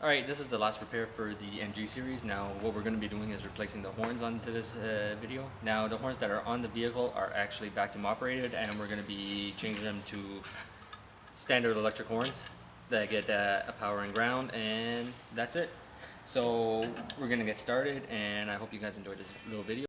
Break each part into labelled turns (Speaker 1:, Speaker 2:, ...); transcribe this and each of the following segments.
Speaker 1: Alright, this is the last repair for the MG series. Now what we're going to be doing is replacing the horns onto this video. Now the horns that are on the vehicle are actually vacuum operated, and we're going to be changing them to standard electric horns that get a power and ground, and that's it. So we're going to get started, and I hope you guys enjoyed this little video.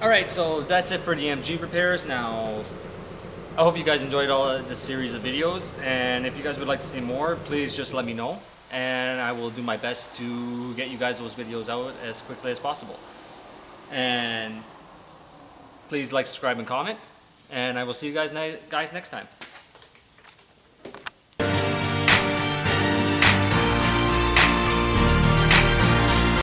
Speaker 1: Alright, so that's it for the MG repairs. Now, I hope you guys enjoyed all of this series of videos, and if you guys would like to see more, please just let me know, and I will do my best to get you guys those videos out as quickly as possible. And please like, subscribe, and comment, and I will see you guys next time.